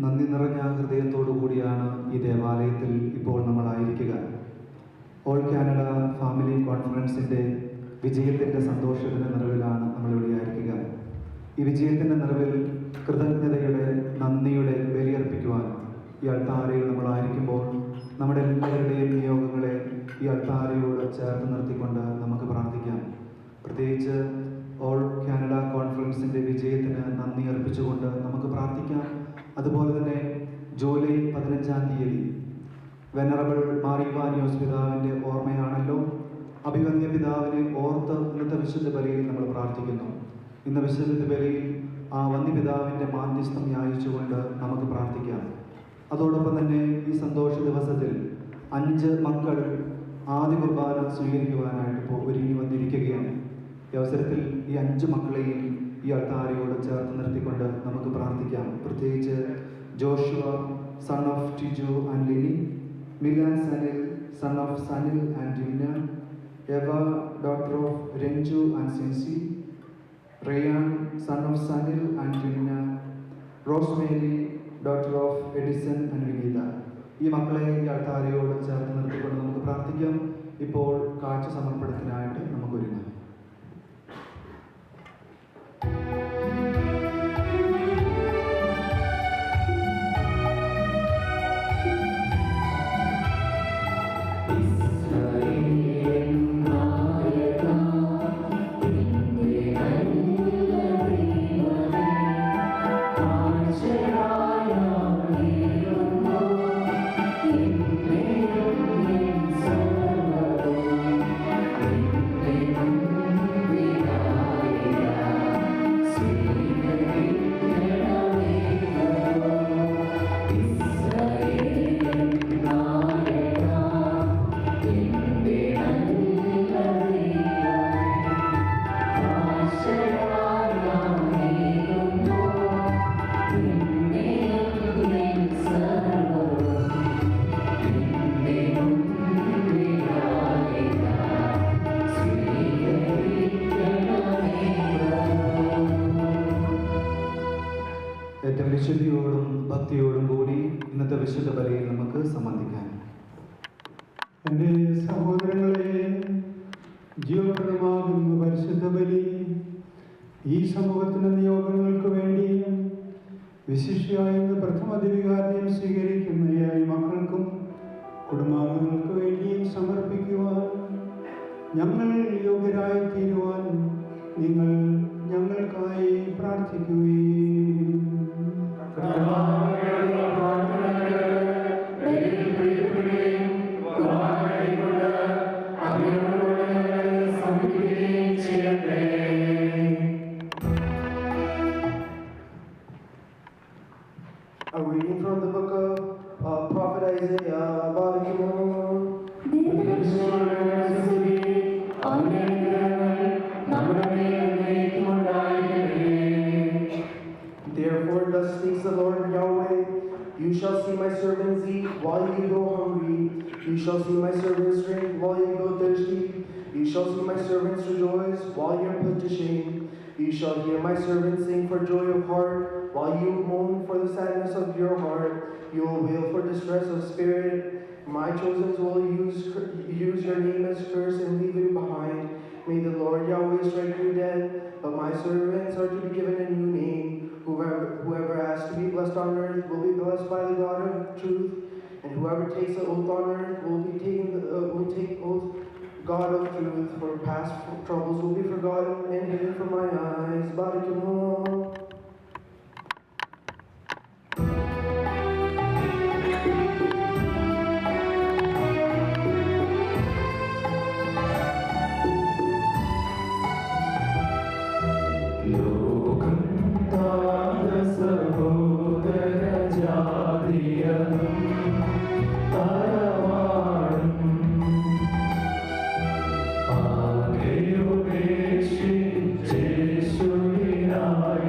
നന്ദി നിറഞ്ഞ ഹൃദയത്തോടു കൂടിയാണ് ഈ ദേവാലയത്തിൽ ഇപ്പോൾ നമ്മളായിരിക്കുക. ഓൾ കാനഡ ഫാമിലി കോൺഫറൻസിൻ്റെ വിജയത്തിൻ്റെ സന്തോഷത്തിൻ്റെ നിറവിലാണ് നമ്മളിവിടെ ആയിരിക്കുക. ഈ വിജയത്തിൻ്റെ നിറവിൽ കൃതജ്ഞതയുടെ നന്ദിയുടെ ബലിയർപ്പിക്കുവാൻ ഈ അൾത്താരയിൽ നമ്മളായിരിക്കുമ്പോൾ നമ്മുടെ എല്ലാവരുടെയും നിയോഗങ്ങളെ ഈ അൾത്താരയോട് ചേർത്ത് നിർത്തിക്കൊണ്ട് നമുക്ക് പ്രാർത്ഥിക്കാം. പ്രത്യേകിച്ച് ഓൾ കാനഡ കോൺഫറൻസിൻ്റെ വിജയത്തിന് നന്ദി അർപ്പിച്ചുകൊണ്ട് നമുക്ക് പ്രാർത്ഥിക്കാം. അതുപോലെ തന്നെ ജൂലൈ 15 വെനറബിൾ മാറിവാനിയോസ് പിതാവിൻ്റെ ഓർമ്മയാണല്ലോ. അഭിവന്യ പിതാവിനെ ഓർത്ത് ഇന്നത്തെ വിശുദ്ധ ബലിയിൽ നമ്മൾ പ്രാർത്ഥിക്കുന്നു. ഇന്ന് വിശുദ്ധ ബലിയിൽ ആ വന്യപിതാവിൻ്റെ മാധ്യസ്ഥം യാചിച്ചുകൊണ്ട് നമുക്ക് പ്രാർത്ഥിക്കാം. അതോടൊപ്പം തന്നെ ഈ സന്തോഷ ദിവസത്തിൽ 5 മക്കൾ ആദ്യ കുർബാന സ്വീകരിക്കുവാനായിട്ട് ഇപ്പോൾ ഒരുങ്ങി വന്നിരിക്കുകയാണ്. ഈ അവസരത്തിൽ ഈ 5 മക്കളെയും ഈ അൾത്താരയോട് ചേർത്ത് നിർത്തിക്കൊണ്ട് നമുക്ക് പ്രാർത്ഥിക്കാം. പ്രത്യേകിച്ച് Joshua son of Tiju and Lini, Milan Sanil son of Sanil and Jinna, Eva daughter of Ranju and Sincy, Ryan son of Sanil and Jinna, Rosemary daughter of Edison and Vineetha. ഈ മക്കളെ ഈ അൾത്താരയോട് ചേർത്ത് നിർത്തിക്കൊണ്ട് നമുക്ക് പ്രാർത്ഥിക്കാം. ഇപ്പോൾ കാഴ്ച സമർപ്പണത്തിനായിട്ട് നമുക്കൊരുങ്ങാം. ഏറ്റവും വിശുദ്ധിയോടും ഭക്തിയോടും കൂടി ഇന്നത്തെ വിശുദ്ധ ബലിയിൽ നമുക്ക് സംബന്ധിക്കാം. എൻ്റെ സഹോദരങ്ങളെ, ജീവപ്രദമാകുന്ന പരിശുദ്ധ ബലി ഈ സമൂഹത്തിൻ്റെ നിയോഗങ്ങൾക്ക് വിശിഷ്യായിന്ന് പ്രഥമ ദിവികാര്യം സ്വീകരിക്കുന്നയായി മക്കൾക്കും കുടുംബാംഗങ്ങൾക്ക് വേണ്ടിയും സമർപ്പിക്കുവാൻ ഞങ്ങൾ യോഗ്യരായി തീരുവാൻ നിങ്ങൾ ഞങ്ങൾക്കായി പ്രാർത്ഥിക്കുകയും A reading from the book of Prophet Isaiah. Therefore, thus speaks the Lord Yahweh, you shall see my servants eat while you go hungry. You shall see my servants drink while you go thirsty. You shall see my servants rejoice while you are put to shame. You shall hear my servants sing for joy of heart, while you mourn for the sadness of your heart. You will wail for distress of spirit. My chosen will use your name as curse and leave you behind. May the Lord Yahweh strike you dead, but my servants are to be given a new name. Whoever asks to be blessed on earth will be blessed by the God of truth, and whoever takes an oath on earth will take oath God of truth, for past troubles will be forgotten and hidden from my eyes. Barakimon. യേശുവിനായി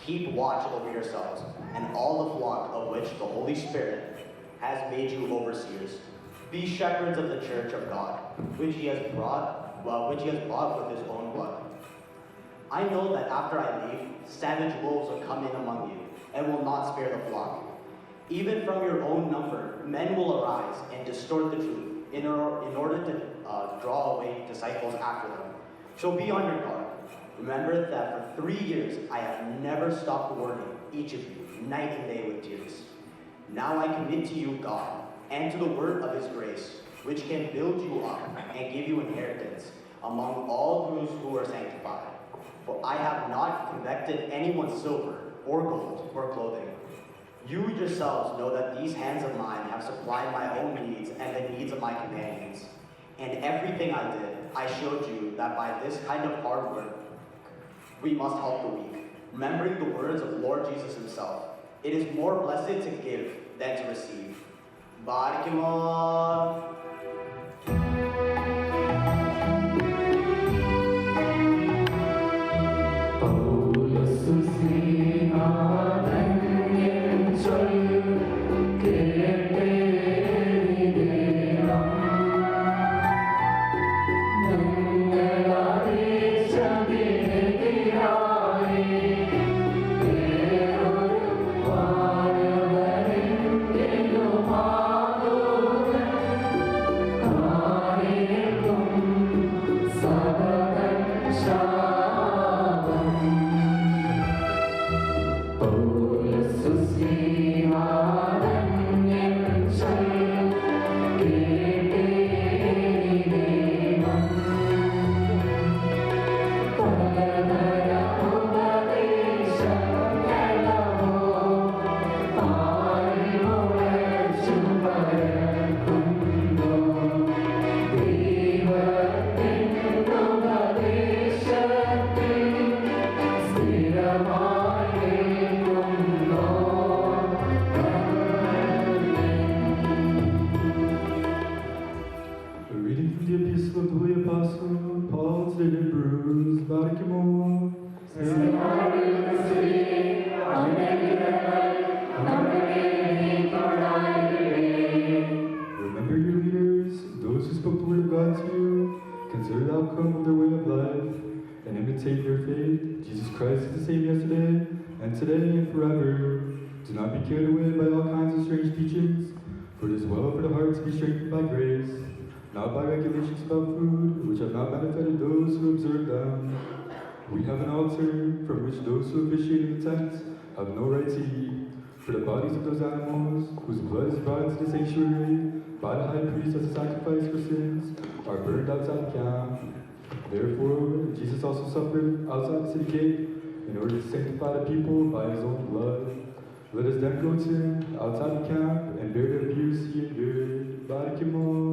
Keep watch over yourselves and all the flock of which the Holy Spirit has made you overseers. Be shepherds of the church of God, which he has bought with his own blood. I know that after I leave, savage wolves will come in among you and will not spare the flock. Even from your own number, men will arise and distort the truth in order to draw away disciples after them. So be on your guard. Remember that for 3 years I have never stopped warning each of you, night and day with tears. Now I commit to you God, and to the word of his grace, which can build you up and give you inheritance among all those who are sanctified. For I have not coveted anyone's silver or gold or clothing. You yourselves know that these hands of mine have supplied my own needs and the needs of my companions. And everything I did, I showed you that by this kind of hard work, we must help the weak, remembering the words of Lord Jesus himself. It is more blessed to give than to receive. Barkimon. Thank you. the Epistle of the Holy Apostle Paul to the Hebrews, Barkimo. Remember your leaders, those who spoke the word of God to you. Consider the outcome of their way of life and imitate their faith. Jesus Christ is the same yesterday and today and forever. Do not be carried away by all kinds of strange teachings, for it is well for the heart to be strengthened by grace, not by regulations about food, which have not benefited those who observe them. We have an altar from which those who officiate in the tent have no right to eat, for the bodies of those animals, whose blood is brought into the sanctuary by the high priest as a sacrifice for sins, are burned outside the camp. Therefore, Jesus also suffered outside the city gate in order to sanctify the people by his own blood. Let us then go to him outside the camp and bear the abuse he endured. Barkimo.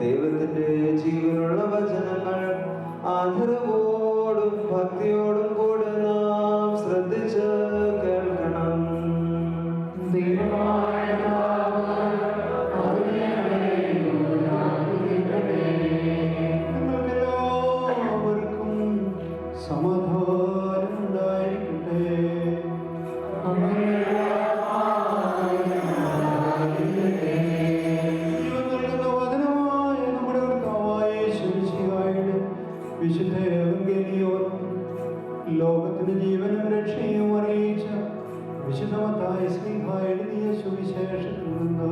ദൈവത്തിന്റെ ജീവനുള്ള വചനങ്ങൾ ആദരവോടും ഭക്തിയോടും കൂടെ നാം ശ്രദ്ധിച്ച് കേൾക്കണം. എല്ലാവർക്കും സമാധാനം ഉണ്ടായിരിക്കട്ടെ. വിശുദ്ധ എവങ്കേലിയോൻ ലോകത്തിന് ജീവനും രക്ഷയും അറിയിച്ച വിശുദ്ധ മത്തായി ശ്ലീഹ എഴുതിയ സുവിശേഷത്തിൽ നിന്ന്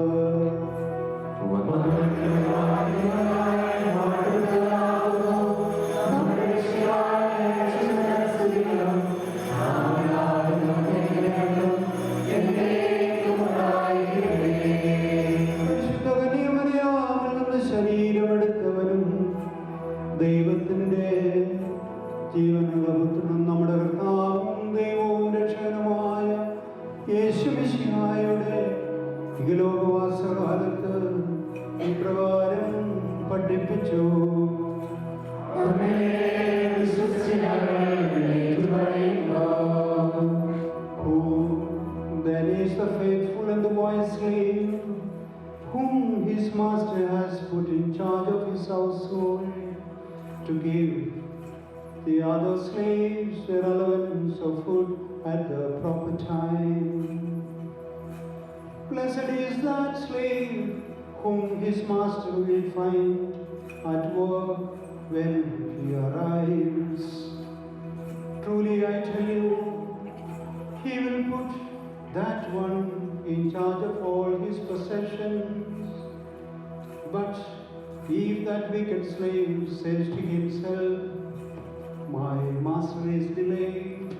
വിശുദ്ധ കന്യാമറിയാമിൽ നിന്ന് ശരീരമെടുത്തവനും ദൈവത്തിന്റെ ജീവനുള്ള പുത്രനും നമ്മുടെ കർത്താവും ദൈവവും രക്ഷകനുമായ യേശുമിശിഹായുടെ ഇഹലോകവാസകാലത്ത് ഇപ്രകാരം പഠിപ്പിച്ചു. Who then is the faithful and the wise slave whom his master has put in charge of his household, to give the other slaves their allowance of food at the proper time. Blessed is that slave whom his master will find at work when he arrives. Truly I tell you, he will put that one in charge of all his possessions. But if that wicked slave says to himself, "My master is delayed,"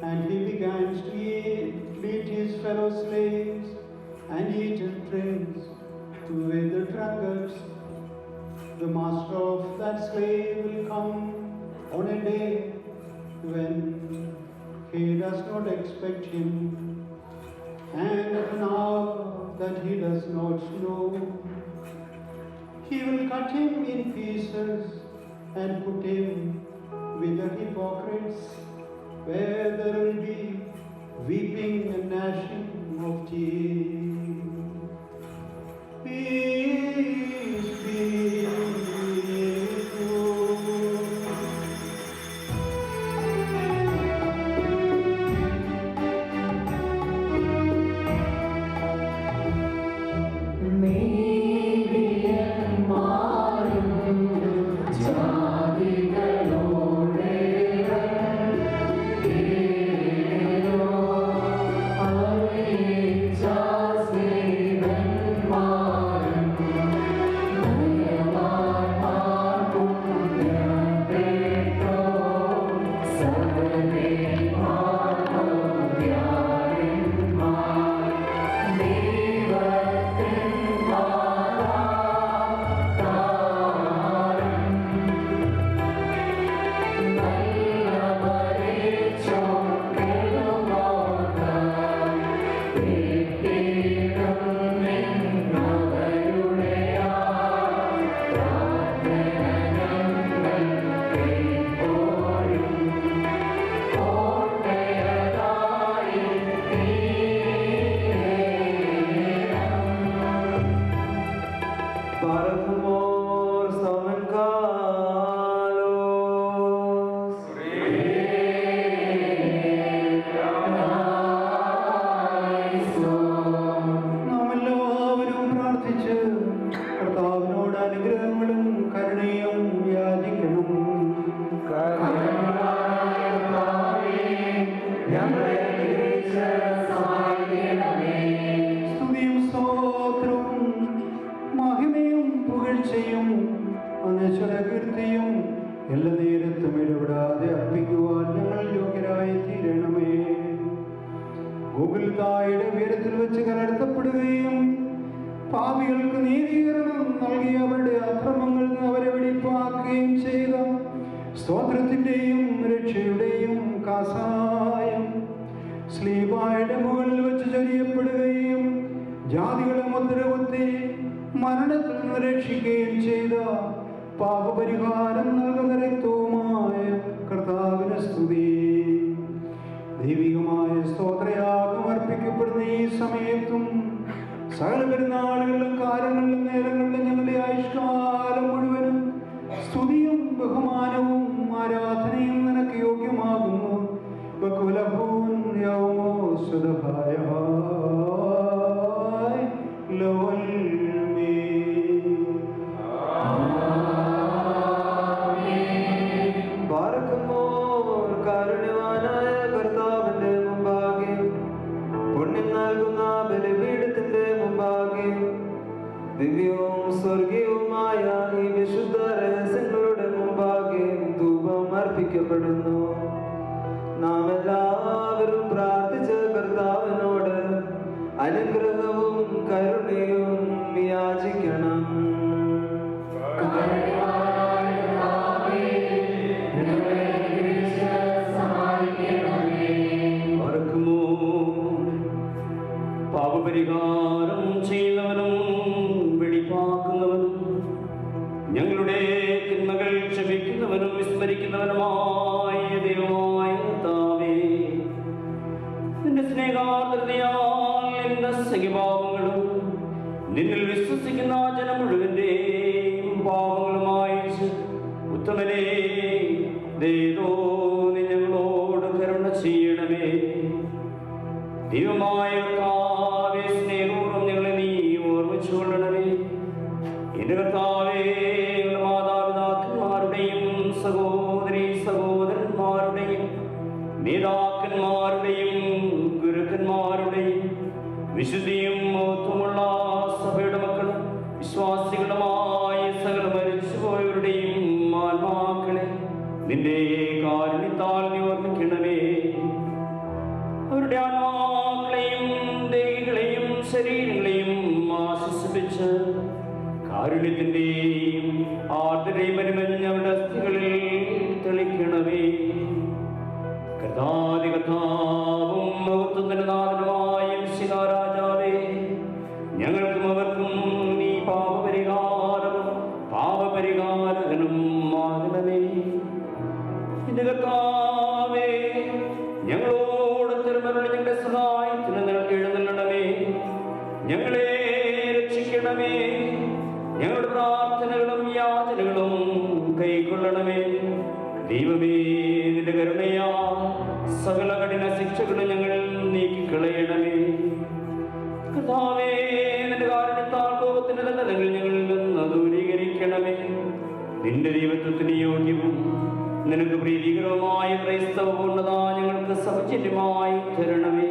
and he begins to beat his fellow slaves and eat and drinks with the drunkards, the master of that slave will come on a day when he does not expect him, and at an hour that he does not know. He will cut him in pieces and put him with the hypocrites. where there will be weeping and gnashing of teeth. Peace be with you. നാം എല്ലാവരും പ്രാർത്ഥിച്ച് കർത്താവിനോട് അനുഗ്രഹങ്ങളും കരുണയും യാചിക്കണം. സ്തുതിയും സ്തോത്രവും മഹിമയും പുകഴ്ചയും അനശ്വരകീർത്തിയും എല്ലാ നേരത്തും ഇടപെടാതെ അർപ്പിക്കുവാൻ ഞങ്ങൾ യോഗ്യരായി തീരണമേ. ഗോകുൽത്തായുടെ ഉയരത്തിൽ വെച്ച് കലർത്തപ്പെടുകയും പാപികൾക്ക് നീതീകരണം നൽകി അവരുടെ അക്രമങ്ങളിൽ നിന്ന് അവരെ വെടിപ്പാക്കുകയും ചെയ്ത സ്തോത്രത്തിന്റെയും രക്ഷയുടെയും കാസായം സ്ലീബായുടെ മുകളിൽ വെച്ച് ചൊരിയപ്പെടുകയും ജാതികളെ മുദ്രകുത്തി മരണത്തിൽ നിന്ന് രക്ഷിക്കുകയും ചെയ്ത പാപപരിഹാരം നൽകുന്ന രക്തവുമായ കർത്താവിന് സ്തുതി. ദൈവികമായ സ്തോത്രയാഗം അർപ്പിക്കപ്പെടുന്ന ഈ സമയത്തും സകല പെരുന്നാളുകളിലും കാര്യങ്ങളിലും നേരങ്ങളിലും ഞങ്ങളുടെ ആയുഷ്കാലം മുഴുവനും സ്തുതിയും ബഹുമാനവും ആരാധനയും നിനക്ക് യോഗ്യമാകുന്നു. കാരുണ്യവാനായ കർത്താവിന്റെ മുമ്പാകെ പുണ്യം നൽകുന്ന ബലിപീഠത്തിന്റെ മുമ്പാകെ ദിവ്യവും സ്വർഗീയവുമായ ഈ വിശുദ്ധ രഹസ്യങ്ങളുടെ മുമ്പാകെ ധൂപം അർപ്പിക്കപ്പെടുന്നു. നാം എല്ലാവരും പ്രാർത്ഥിച്ച കർത്താവിനോട് അനുഗ്രഹവും കരുണയും യാചിക്കണം. പാപപരിഹാരം ചെയ്യുന്നവനും വെടിപ്പാക്കുന്നവനും ഞങ്ങളുടെ തിന്മകൾ ക്ഷമിക്കുന്നവനും വിസ്മരിക്കുന്നവനുമായ ദൈവമായ കർത്താവേ, നിന്റെ സ്നേഹാർദ്രതയാൽ എന്റെ സഖ്യപാപങ്ങളും നിന്നിൽ വിശ്വസിക്കുന്ന ജനം മുഴുവന്റെയും പാപങ്ങളും അയച്ച് ഉത്തമനെ ദൈവോ നീ ഞങ്ങളോട് കരുണ ചെയ്യണമേ. ദൈവമായ കർത്താവേ, സ്നേഹപൂർവ്വം ഞങ്ങളെ നീ ഓർമ്മിച്ചുകൊള്ളണമേ. എന്റെ കർത്താവേ, മാതാപിതാക്കന്മാരുടെയും സഹോദരീ സഹോദരന്മാരുടെയും നേതാക്കന്മാരുടെയും ഗുരുക്കന്മാരുടെയും വിശുദ്ധിയും മഹത്വമുള്ള സഭയുടെ മക്കളും വിശ്വാസികളുമായ സകല മരിച്ചുപോയവരുടെയും ആത്മാക്കളെ നിന്റെ കാരുണ്യത്താൽ നീ ഓർമ്മിക്കണമേ. അവരുടെ ആത്മാക്കളെയും ദേഹികളെയും ശരീരങ്ങളെയും ആശ്വസിപ്പിച്ച് കാരുണ്യത്തിന്റെയും ആർദ്രതയും അനുമഞ്ഞ അവരുടെ അസ്ഥികളിൽ തെളിക്കണമേ. കർത്താവും മഹത്വത്തിന്റെ നാഥനുമായ രാജാവേ, ഞങ്ങൾക്കും അവർക്കും നീ പാപപരിഹാരവും പാപപരിഹാരകനും ആകണമേ. എന്റെ കർത്താവേ, ഞങ്ങളോട് തിരുമരുളി ഞങ്ങളുടെ സഹായത്തിന് എഴുന്നള്ളണമേ. ഞങ്ങളെ രക്ഷിക്കണമേ. ഞങ്ങളുടെ പ്രാർത്ഥനകളും യാചനകളും കൈക്കൊള്ളണമേ. ദൈവമേ, നിന്റെ കരുണയാ സകല കഠിന ശിക്ഷകളും ഞങ്ങൾ നീക്കിക്കളയണമേ. കർത്താവേ, നിന്റെ കാരുണ്യത്താൽ കോപത്തിന്റെ തലങ്ങൾ ഞങ്ങളിൽ നിന്ന് ദൂരീകരിക്കണമേ. നിന്റെ ദൈവത്വത്തിന് യോഗ്യവും നിനക്ക് പ്രീതികരവുമായ ക്രൈസ്തവ പൂർണ്ണത ഞങ്ങൾക്ക് സൗജന്യമായി തരണമേ.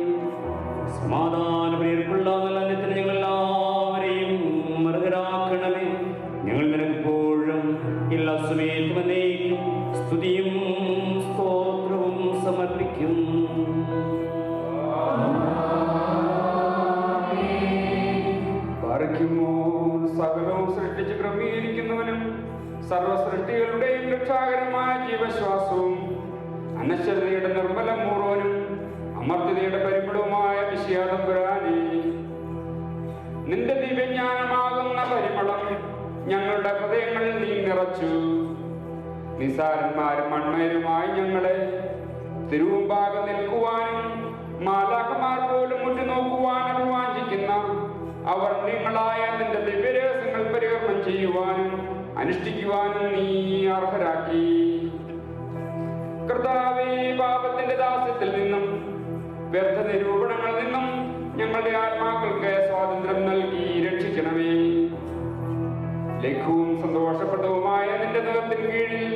സമാധാനപ്രിയർക്കുള്ള നല്ല അന്ത്യത്തിന് ഞങ്ങളെല്ലാവരെയും അർഹരാക്കണമേ. ഞങ്ങൾ നിനക്കെപ്പോഴും എല്ലാ സമയത്തും എന്നേക്കും സ്തുതിയും സ്തോത്രവും സമർപ്പിക്കും. സകലവും സൃഷ്ടിച്ച് ക്രമീകരിക്കുന്നവനും സർവസൃഷ്ടികളുടെയും രക്ഷാകരമായ ജീവശ്വാസവും അനശ്വരതയുടെ നിർമ്മല മൂർവനും അമർത്യതയുടെ പരിമളവുമായ വിശ്യാതമ്പുരാനെ, നിന്റെ ദിവ്യജ്ഞാനമാകുന്ന പരിമളം ഞങ്ങളുടെ ഹൃദയങ്ങളിൽ നീ നിറച്ചു. നിസാരന്മാരും മൺമയരുമായി ഞങ്ങളെ തിരുവുമ്പാകെ നിൽക്കുവാനും മാലാഖമാർ പോലും ഉറ്റുനോക്കുവാൻ അഭിവാഞ്ചിക്കുന്ന അവർ നിങ്ങളായ നിന്റെ ദിവ്യരഹസ്യങ്ങൾ പരികർമ്മം ചെയ്യുവാനും അനുഷ്ഠിക്കുവാനും നീ അർഹരാക്കി. കർത്താവേ, പാപത്തിന്റെ ദാസ്യത്തിൽ നിന്നും വ്യർത്ഥ നിരൂപണങ്ങളിൽ നിന്നും ഞങ്ങളുടെ ആത്മാക്കൾക്ക് സ്വാതന്ത്ര്യം നൽകി രക്ഷിക്കണമേ. ലഘുവും സന്തോഷപ്രദവുമായ നിന്റെ നിറത്തിന് കീഴിൽ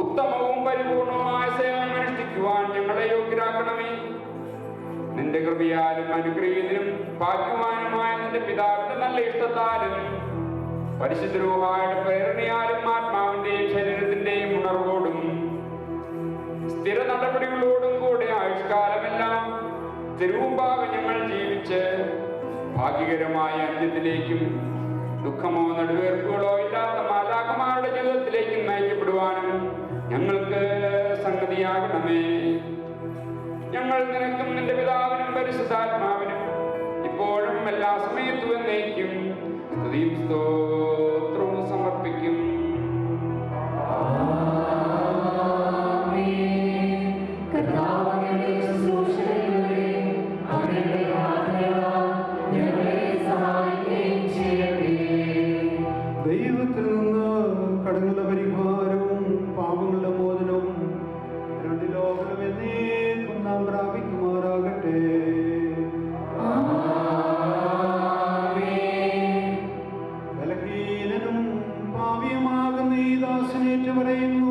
ഉത്തമവും പരിപൂർണവുമായ സേവനം അനുഷ്ഠിക്കുവാൻ ഞങ്ങളെ യോഗ്യരാക്കണമേ. നിന്റെ കൃപയാലും അനുഗ്രഹീതനും ഭാഗ്യവാനുമായ നിന്റെ പിതാവിന്റെ നല്ല ഇഷ്ടത്താലും പരിശുദ്ധ രൂഹായുടെ പ്രേരണയാലും ആത്മാവിന്റെയും ശരീരത്തിന്റെയും ഉണർവോടും സ്ഥിര നടപടികളോടും കൂടെ ആയുഷ്കാലമെല്ലാം തിരുവുമ്പാകെ ഞങ്ങൾ ജീവിച്ച് ഭാഗ്യകരമായ അന്ത്യത്തിലേക്കും ദുഃഖമോ നടുവേർപ്പുകളോ ഇല്ലാത്ത മാലാഖമാരുടെ ജീവിതത്തിലേക്കും നയിക്കപ്പെടുവാനും ഞങ്ങൾക്ക് സംഗതിയാകണമേ. ഞങ്ങൾ നിനക്കും നിന്റെ പിതാവിനും പരിശുദ്ധാത്മാവിനും ഇപ്പോഴും എല്ലാ സമയത്തും എന്നേക്കും സ്തുതിയും സ്തോത്രവും സമർപ്പിക്കും. ദൈവത്തിൽ നിന്ന് കടങ്ങളുടെ പരിഹാരവും പാപങ്ങളുടെ മോചനവും രണ്ട് ലോകങ്ങളും എന്നേക്കും നാം പ്രാപിക്കുമാറാകട്ടെ. ബലഹീനനും പാപിയുമാകുന്ന ഈ ദാസനേറ്റ് പറയുന്നു,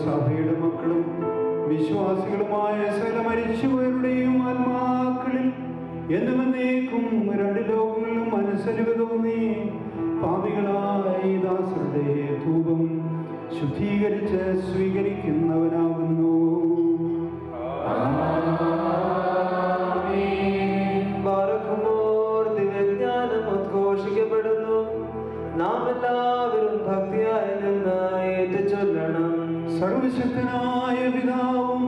സഭയുടെ മക്കളും വിശ്വാസികളുമായ സകല മരിച്ചുപോയവരുടെയും ആത്മാക്കളിൽ എന്നുമെന്നേക്കും രണ്ട് ലോകങ്ങളിലും മനസ്സലിവ് തോന്നി പാപികളായ ദാസരുടെ ധൂപം ശുദ്ധീകരിച്ച് സ്വീകരിക്കുന്നവനാകുന്നു. ദിവ്യജ്ഞാനം ഉദ്ഘോഷിക്കപ്പെടുന്നു. നാം എല്ലാവരും ഭക്തിയായി നിന്ന് ഏറ്റുചൊല്ലണം. സർവശക്തനായ പിതാവും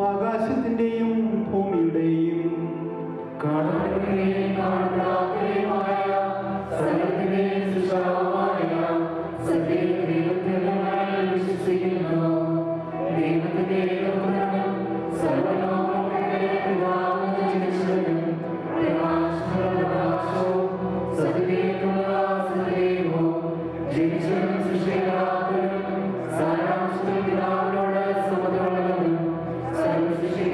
ആകാശത്തിന്റെയും ഭൂമിയുടെയും സർവശിക്ഷ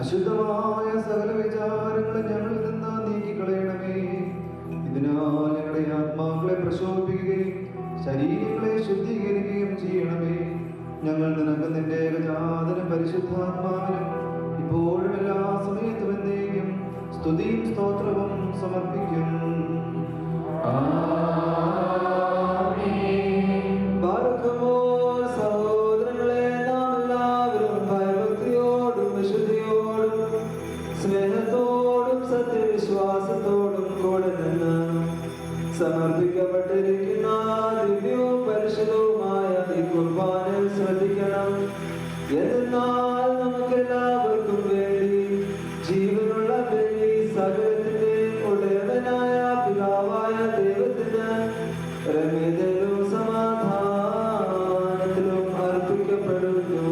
അശുദ്ധമായ സകല വിചാരങ്ങളെ ഞങ്ങളിൽ നിന്ന് നീക്കിക്കളയണമേ. ഇതിനാൽ ഞങ്ങളുടെ ആത്മാക്കളെ പ്രശോഭിക്കുകയും ശരീരങ്ങളെ ശുദ്ധീകരിക്കുകയും ചെയ്യണമേ. ഞങ്ങൾ നിനക്ക് നിന്റെ ഏകജാതനും പരിശുദ്ധാത്മാവിനും ഇപ്പോഴും എല്ലാ സമയത്തും എന്നേക്കും സ്തുതിയും സ്തോത്രവും സമർപ്പിക്കും. സഹോദരങ്ങളെ, നാം എല്ലാവരും ഭയഭക്തിയോടും വിശുദ്ധിയോടും സ്നേഹത്തോടും സത്യവിശ്വാസത്തോടും കൂടെ നിന്ന് സമർപ്പിക്കപ്പെട്ടിരിക്കുന്ന ദിവ്യവും പരിശുദ്ധവുമായ ഈ കുർബാനയിൽ ശ്രദ്ധിക്കണം. എന്നാൽ നമുക്കെല്ലാവർക്കും വേണ്ടി ജീവനുള്ള ബലി സകലത്തിന്റെ ഉടയവനായ പിതാവായ ദൈവത്തിന് രമ്യതയിലും സമാധാനത്തിലും അർപ്പിക്കപ്പെടുന്നു.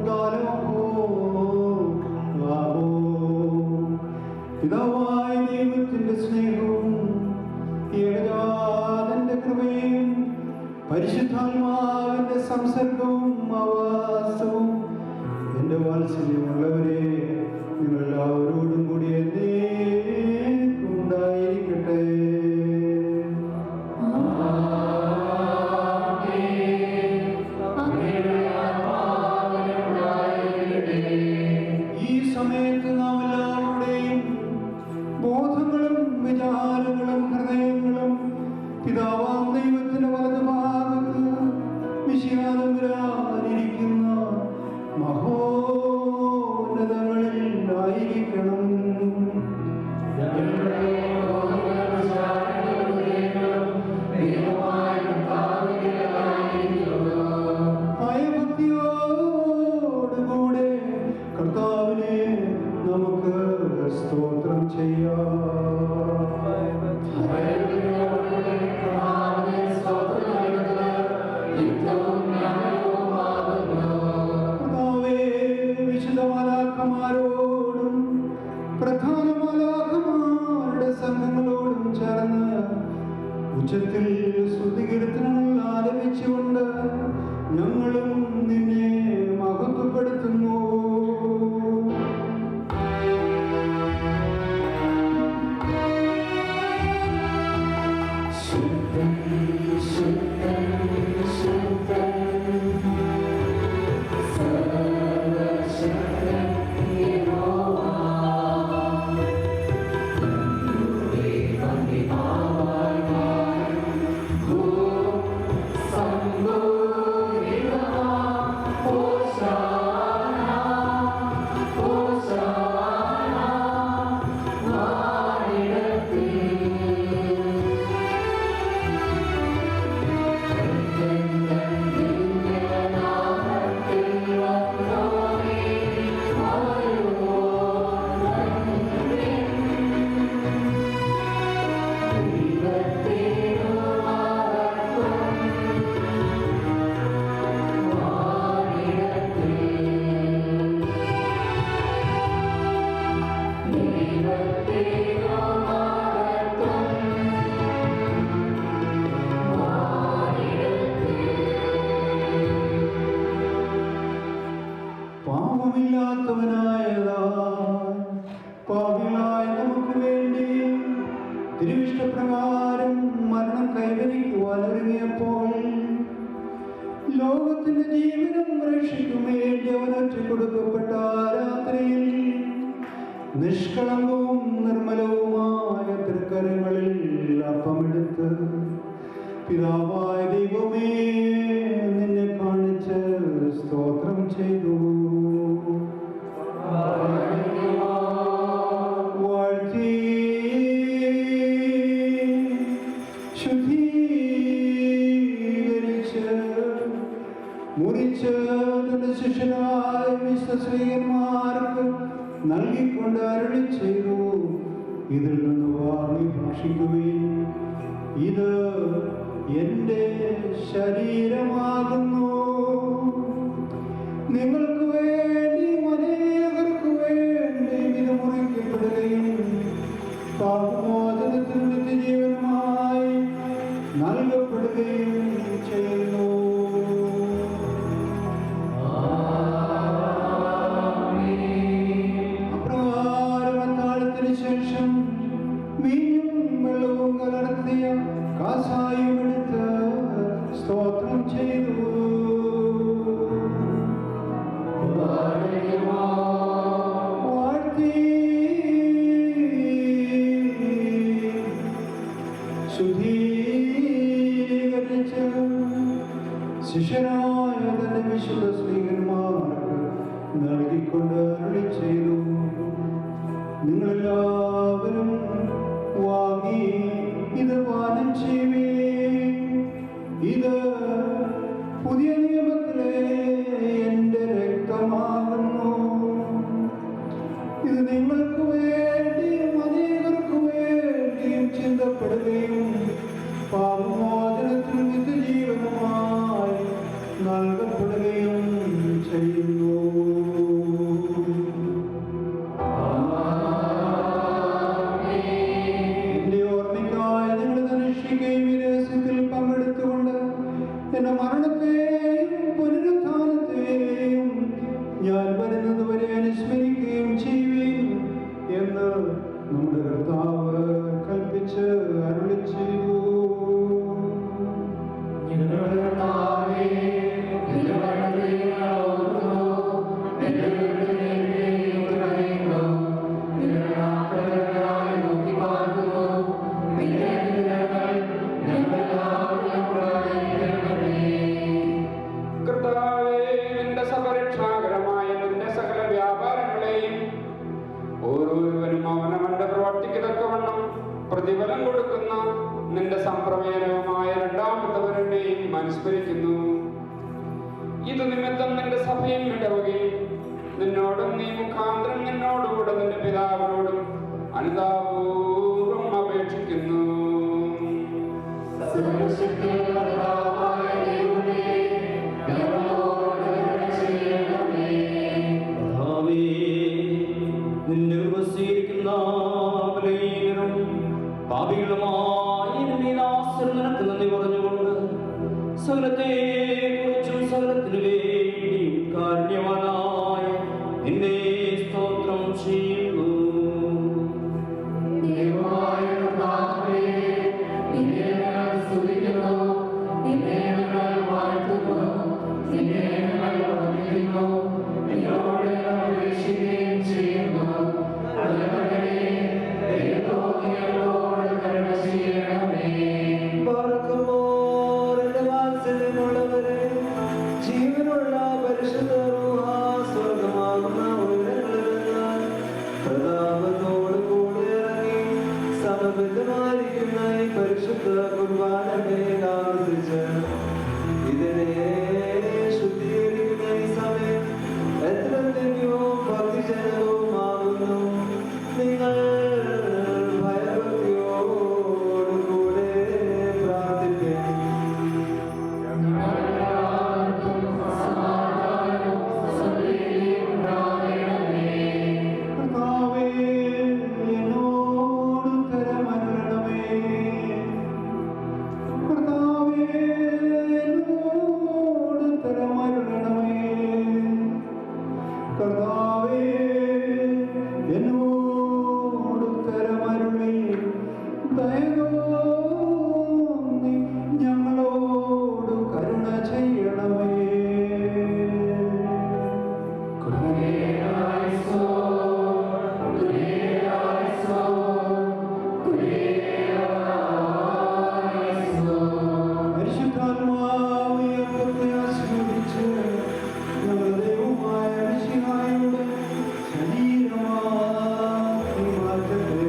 Dale പിതാവായ ദൈവത്തിന്റെ സ്നേഹവും ഏകജാതന്റെ കൃപയും പരിശുദ്ധാത്മാവിന്റെ സംസർഗവും ആവാസവും എന്റെ വാത്സല്യമുള്ളവരെ നിങ്ങളെല്ലാവരോടും കൂടി എന്നേക്കും ഉണ്ടായിരിക്കട്ടെ. ഈ സമയത്ത് നാം എല്ലാവരുടെയും ബോധങ്ങളും വിചാരങ്ങളും ഹൃദയങ്ങളും പിതാവാം ദൈവത്തിന്റെ വലതുഭാഗത്ത് വിശാലരായിരിക്കുന്ന മഹോന്നതങ്ങളിൽ ആയിരിക്കണം. ഭയഭക്തിയോടുകൂടെ കർത്താവിനെ നമുക്ക് സ്തോത്രം ചെയ്യാം. മാലാഖമാരോടും പ്രധാന മാലാഖമാരുടെ സംഘങ്ങളോടും ചേർന്ന് ഉച്ചത്തിൽ സ്തുതികീർത്തനങ്ങൾ ആലപിച്ചുകൊണ്ട് ഞങ്ങളും നിന്നെ മഹത്വപ്പെടുത്തുന്നു. പാപികളായ നമുക്ക് വേണ്ടി തിരുവിഷ്ടപ്രകാരം മരണം കൈവരിക്കുവാൻ ഒരുങ്ങിയപ്പോൾ ലോകത്തിന്റെ ജീവനും രക്ഷിക്കും വേണ്ടി അവനൊറ്റ കൊടുക്കപ്പെട്ട രാത്രിയിൽ നിഷ്കളങ്കവും നിർമ്മലവുമായ തൃക്കരങ്ങളിൽ അപ്പമെടുത്ത് പിതാവായ ദൈവമേ നിന്നെ കാണിച്ച് സ്തോത്രം ചെയ്തു. വാഴ്ത്തി ശുദ്ധീകരിച്ച് മുറിച്ച് തന്റെ ശിഷ്യനായ വിശ്വസ്ത്രീയന്മാർക്ക് നൽകിക്കൊണ്ട് അരുളി ചെയ്തു, ഇതിൽ നിന്ന് വാങ്ങി ഭക്ഷിക്കുകയും ഇത് എന്റെ ശരീരമാകുന്നു. നിങ്ങൾക്ക് വേണ്ടി അനേകർക്ക് വേണ്ടി ഇത് മുറിക്കപ്പെടുകയും പാപമോചനത്തിന് നിത്യജീവനുമായി നൽകപ്പെടുകയും ചെയ്യുന്നു. അപ്രകാരം അത്താഴത്തിന് ശേഷം വീഞ്ഞും വെള്ളവും കലർത്തിയ കാസായും എടുത്ത് സ്തോത്രം ചെയ്തു. കർത്താവേ, നിന്റെ സർവരക്ഷാകരമായ നിന്റെ സകല വ്യാപാരങ്ങളെയും ഓരോരുവനും അവനവന്റെ പ്രവർത്തിക്ക് തക്കവണ്ണം പ്രതിഫലം കൊടുക്കുന്ന നിന്റെ സംപ്രമേയമായ രണ്ടാമത്തെ വരനെയും അനുസ്മരിക്കുന്നു. ഇത് നിമിത്തം നിന്റെ സഭയും ഇടവകയും നിന്നോടും നീ മുഖാന്തരം നിന്നോടുകൂടെ നിന്റെ പിതാവിനോടും അനുതാപൂർവം അപേക്ഷിക്കുന്നു. നിന്റെ ഉപസ്ഥിതിക്കുന്ന ബലഹീനരും പാപികളുമായി നിന്നെ ദാസരും നിനക്ക് നന്ദി പറഞ്ഞുകൊണ്ട് സകലത്തെക്കുറിച്ചും സകലത്തിനു വേണ്ടിയും കാരുണ്യവാനായ നിന്നെ സ്തോത്രം ചെയ്യുന്നു. ജീവനുള്ള പരിശുദ്ധ റൂഹ സ്വർഗമാകുന്ന ഉയരങ്ങളിൽ പ്രതാപത്തോട് കൂടെ ഇറങ്ങി സമബദ്ധമായിരിക്കുന്ന ഈ പരിശുദ്ധ കുർബാനയെ ആവർത്തിച്ച് ഇതിനെ ശുദ്ധീകരിക്കുന്ന ഈ സമയം എത്ര ധന്യവും ഭക്തിജനകവുമാകുന്നു. നിങ്ങൾ ഭയഭക്തിയോടുകൂടെ പ്രാർത്ഥിക്കണം. കർത്താവേ, എന്നോട് ഉത്തരമരുളണമേ. കർത്താവേ, എന്നോട് ഉത്തരമരുളണമേ. കർത്താവേ, എന്നോട് ഉത്തരമരുളി ദയ തോന്നി ഞങ്ങളോട് കരുണ ചെയ്യണമേ. പരിശുദ്ധാത്മാവേ, അപ്പത്തെ ആശീർവദിച്ച് ഞങ്ങളുടെ ദൈവമായ മിശിഹായുടെ ശരീരമാക്കി മാറ്റട്ടെ.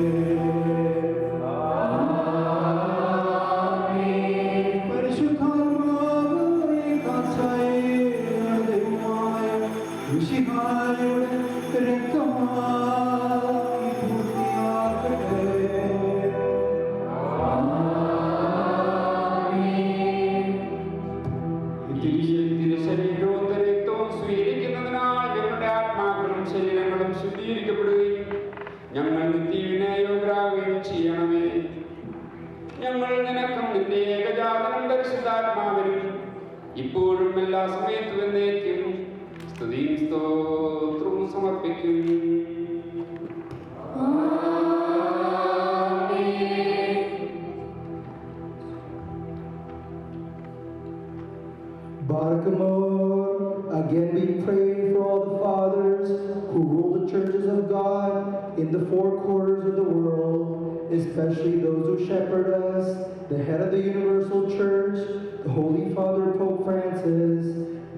പരിശുദ്ധാത്മാവേ, കാസായേ, ഞങ്ങളുടെ ദൈവമായ മിശിഹായുടെ രക്തമാക്കി പൂർത്തിയാക്കട്ടെ. ശരീരവും രക്തവും സ്വീകരിക്കുന്നതിനാൽ ഞങ്ങളുടെ ആത്മാക്കളും ശരീരങ്ങളും ശുദ്ധീകരിക്കപ്പെടുകയും ഞങ്ങൾ നിത്യവിനെ യോഗ്യരാകുകയും ചെയ്യണമേ. ഞങ്ങൾ നിനക്കും നിന്റെ ഏകജാതനം പരിശുദ്ധാത്മാവിനും ഇപ്പോഴും എല്ലാ സമയത്തും എന്നേക്കും സ്തുതിയും സ്തോത്രവും സമർപ്പിക്കും. Barkamor, again we pray for all the fathers who rule the churches of God in the four quarters of the world, especially those who shepherd us, the head of the Universal Church, the Holy Father Pope Francis,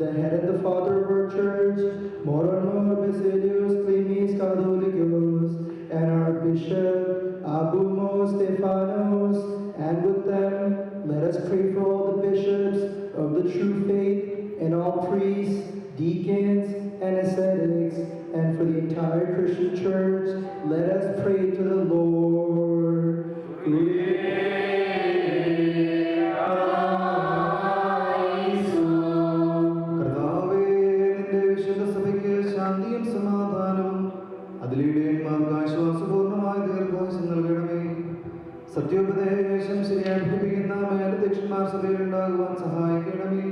the head and the Father of our Church, Moronor Basilios Klimis Katholikos, and our Bishop Abumo Stephanos, and with them let us pray for all the bishops of the true faith and all priests, deacons, and ascetics, and for the entire Christian church, let us pray to the Lord. കർത്താവേ, നിന്റെ വിശുദ്ധ സഭയ്ക്ക് ശാന്തിയും സമാധാനവും അതിലൂടെമാർക്ക് ആശ്വാസപൂർണമായ ദീർഘായുസ്സും നൽകണമേ. സത്യോപദേശം ശരിയായി പഠിപ്പിക്കുന്ന മേലധ്യക്ഷന്മാർ സഭയിൽ ഉണ്ടാകുവാൻ സഹായിക്കണമേ.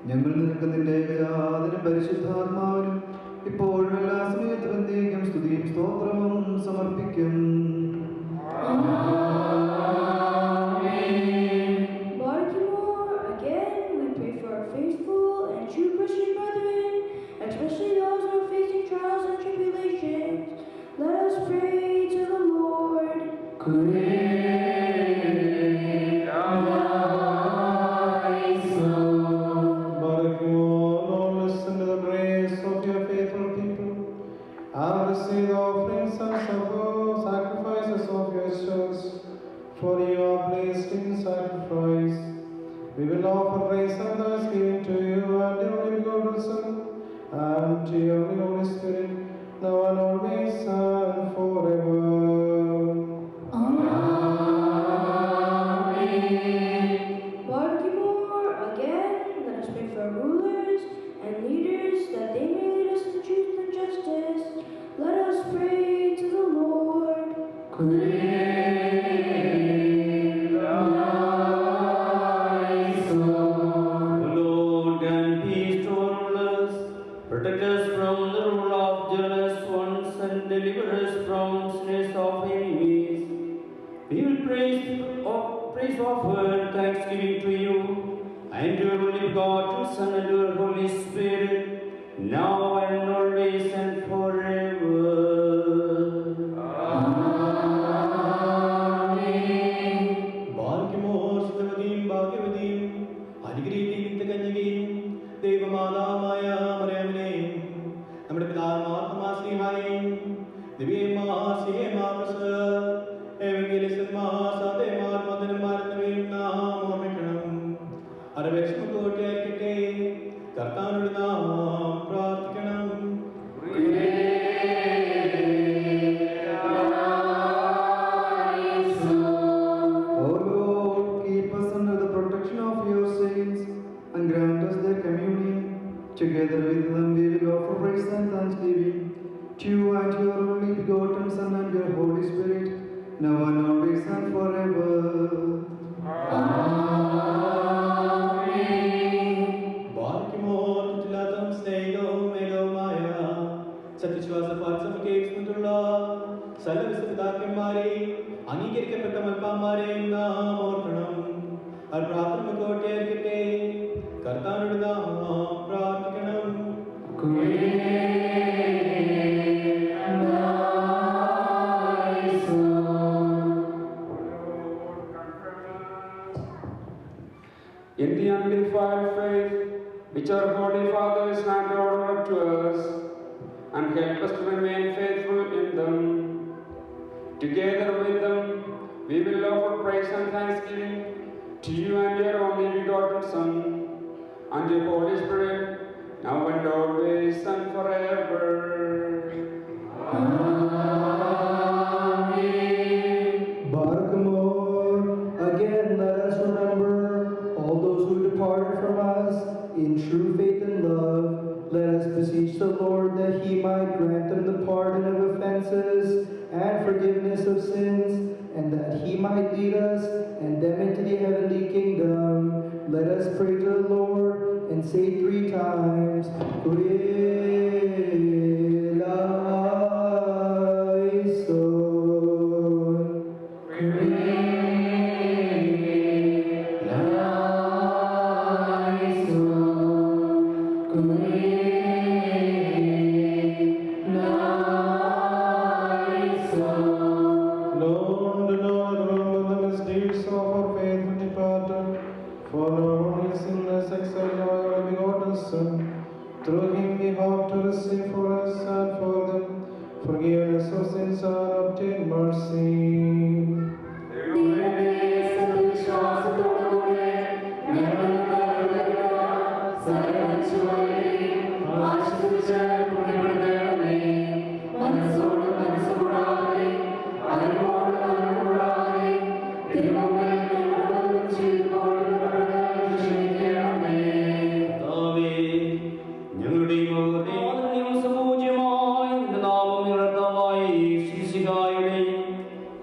ഞങ്ങൾ നിനക്ക് നിന്റെ ഏകജാതനും പരിശുദ്ധാത്മാവിനും ഇപ്പോഴും എല്ലാ സമയത്തും എന്നേക്കും സ്തുതിയും സ്തോത്രവും സമർപ്പിക്കും. Baltimore, again, we pray for our faithful and true Christian brethren, especially those who are faithful Lord, listen to the praise of your faithful people. And receive the offerings and sacrifices of your church, for you are placed in sacrifice. We will offer praise and thanksgiving to you and your only begotten Son, and to your Holy Spirit, now and always and forever. Baltimore, again, let us pray for rulers and leaders that they may lead us in truth and justice. Let us pray to the Lord. O Lord, grant peace to our rulers, protect us from the rule of jealous ones, and deliver us from snares of enemies. We will praise offer thanksgiving to you, and your only begotten Son and your Holy Spirit, now and always and forever. ഭാഗ്യമോർ സ്ഥിരവതിയും ഭാഗ്യവതിയും അനുഗ്രഹിക്കുകയും തികഞ്ഞുകയും ദൈവമാതാവായ മറിയമിനെയും നമ്മുടെ പിതാമാർത്തമാ സ്നേഹായെയും ദിവ്യമാ സതേമാർ മദനന്മാർ എന്നിവയും നാം ഓർമ്മിക്കണം. അരവേക്ഷമക്കോട്ടെയായിരിക്കട്ടെ, കർത്താവിനോട് നാം പ്രാർത്ഥിക്കണം. O Lord, keep us under the protection of your saints and grant us their communion. Together with them we will offer praise and thanksgiving to you and your only begotten Son and your Holy Spirit, now and always and forever. ഭാഗ്യമോർ തുലാതം സ്നേഹവും മേഘവുമായ സത്യവിശ്വാസ പാത്സമക്കേറ്റുള്ള സകലവിശുദ്ധാക്കന്മാരെയും അംഗീകരിക്കപ്പെട്ട മൽപ്പാന്മാരെയും നാം ഓർക്കണം. അവർ പ്രാർത്ഥനക്കോട്ടെയായിരിക്കട്ടെ, കർത്താവിനോട് നാം പ്രാർത്ഥിക്കണം. In the undefiled faith which our holy fathers handed over to us, and help us to remain faithful in them. Together with them, we will offer praise and thanksgiving to you and your only begotten Son, and your Holy Spirit, now and always and forever. Barkamor, again let us remember all those who departed from us in true faith and love. Let us beseech the Lord that he might grant them the pardon of offenses and forgiveness of sins, and that he might lead us and them into the heavenly kingdom. Let us pray to the Lord and say 3 times, Kyrie eleison. Kyrie eleison. Kyrie Lord, do not remember the misdeeds of our faithful departed, for no one is sinless except your only begotten Son. Through him we hope to receive for us and for them forgiveness of sins and obtain mercy.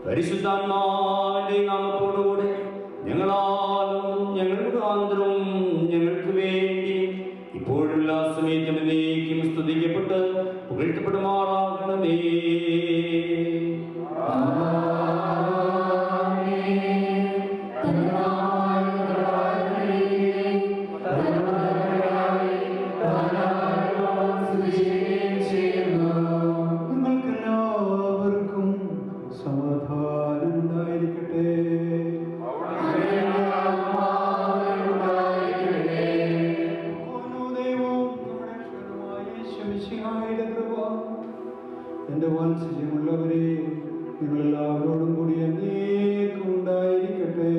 പരിശുദ്ധാത്മാവിന്റെ നാമത്തോടുകൂടെ ഞങ്ങളാലും ഞങ്ങൾ മുഖാന്തരവും ഞങ്ങൾക്ക് വേണ്ടി ഇപ്പോഴുള്ള സമയത്തും എന്നേക്കും സ്തുതിക്കപ്പെട്ട് പുകഴ്ത്തപ്പെടുമാറാകണമേ. നിങ്ങൾക്കെല്ലാവർക്കും സമാധാനം എൻ്റെ വാത്സല്യമുള്ളവരെ, നിങ്ങളെല്ലാവരോടും കൂടി എന്നേക്കും ഉണ്ടായിരിക്കട്ടെ.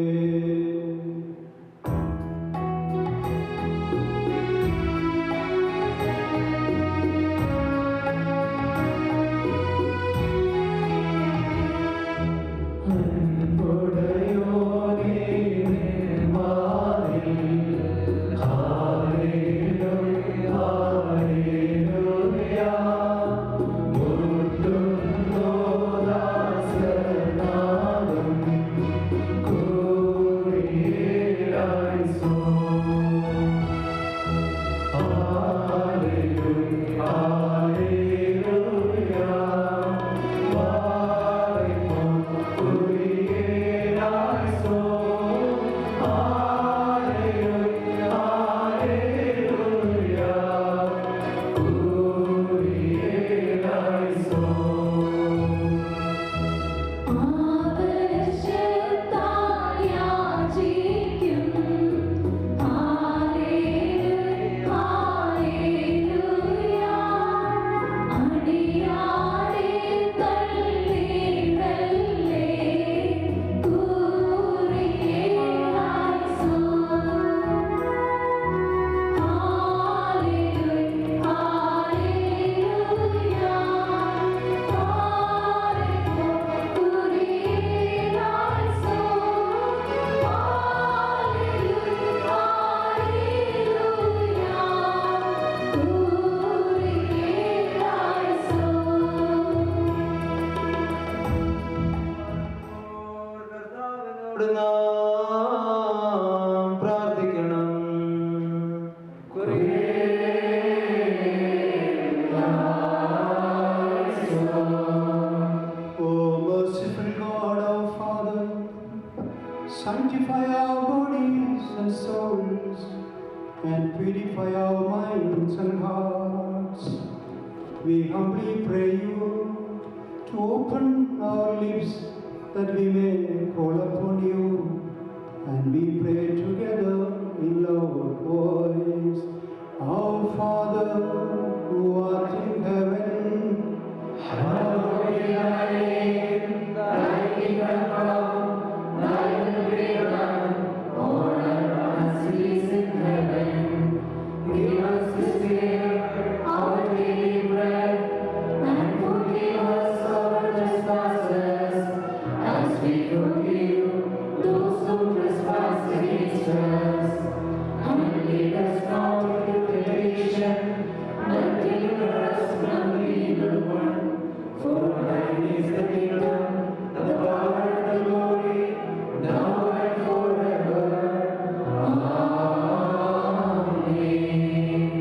പ്രാർത്ഥിക്കണം. O merciful God, our Father, sanctify our bodies and souls and purify our minds and hearts. We humbly pray you to open our lips that we may call upon you, and we pray together in loud voice. Our Father, who art in heaven, hallowed be thy name. Thy kingdom come, thy will be done, on earth as it is in heaven. Give us this day our daily bread, and forgive us our trespasses, as we forgive those who trespass against us. And lead us not into temptation, but deliver us from the evil one. For thine is the kingdom, the power, and the glory, now and forever. Amen.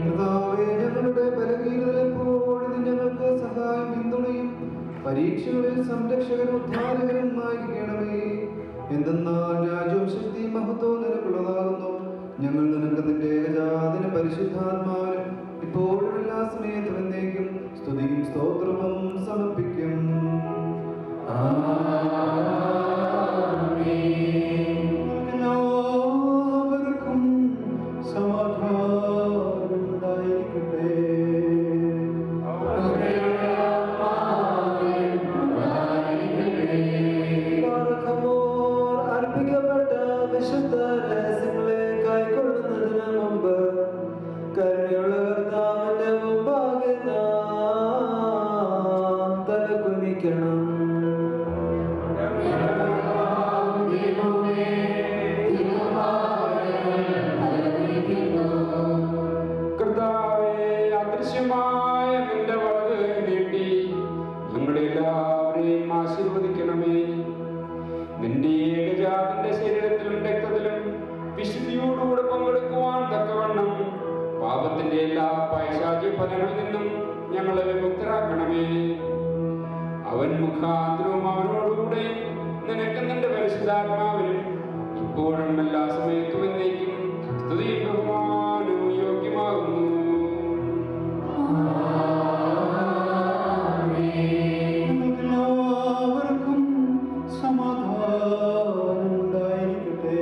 കർത്താവേ, ഞങ്ങളുടെ ബലഹീനതയിലെപ്പോഴും നീ ഞങ്ങൾക്ക് സഹായം പിന്തുണയും പരീക്ഷകളിൽ സംരക്ഷകനും ഉദ്ധാരകനും ആയിരിക്കണമേ. എന്തെന്നാൽ രാജ്യവും ശക്തിയും മഹത്വവും നിനക്കുള്ളതാകുന്നു. ഞങ്ങൾ നിനക്ക് നിന്റെ ഏകജാതനും പരിശുദ്ധാത്മാവിനും ഇപ്പോഴും എല്ലാ സമയത്തും എന്നേക്കും സ്തുതിയും സ്തോത്രവും സമർപ്പിക്കും. എല്ലാവർക്കും സമാധാനം ഉണ്ടായിരിക്കട്ടെ. അർപ്പിക്കപ്പെട്ട വിശുദ്ധ രഹസ്യങ്ങളെ കൈക്കൊള്ളുന്നതിന് മുമ്പ് കരുണയുള്ള കർത്താവിന്റെ മുമ്പാകെ നാം തലകുനിക്കണം. കർത്താവേ, അദൃശ്യമായ നിന്റെ വലത് നീട്ടി ഞങ്ങളെ എല്ലാവരെയും ആശീർവദിക്കണമേ. നിന്റെ ഏകജാതന്റെ ശരീരത്തിലും രക്തത്തിലും വിശുദ്ധിയോടുകൂടെ പങ്കെടുക്കുവാൻ തക്കവണ്ണം പാപത്തിന്റെ എല്ലാ പൈശാചിക ഫലങ്ങളിൽ നിന്നും ഞങ്ങളെ വിമുക്തരാക്കണമേ. അവൻ മുഖാന്തരവും അവനോടുകൂടെ നിനക്ക് നിന്റെ പരിശുദ്ധാത്മാവിനും ഇപ്പോഴും എല്ലാ സമയത്തും എന്നേക്കും സ്തുതിയും ബഹുമാനവും യോഗ്യമാകുന്നു. എല്ലാവർക്കും സമാധാനം ഉണ്ടായിരിക്കട്ടെ.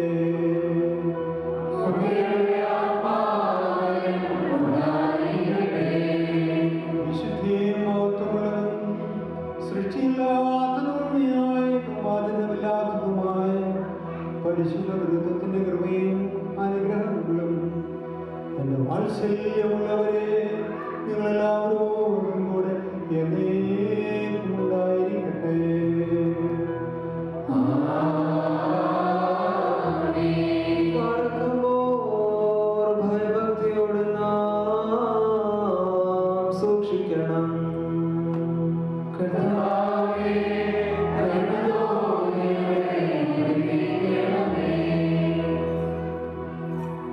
വിശുദ്ധിയും മഹത്വമുള്ളതും വാത്സല്യമുള്ളവരെ നിങ്ങളെല്ലാവരോടും കൂടെ എന്നേക്കും ഉണ്ടായിരിക്കട്ടെ. ഭയഭക്തിയോട് നാം സൂക്ഷിക്കണം.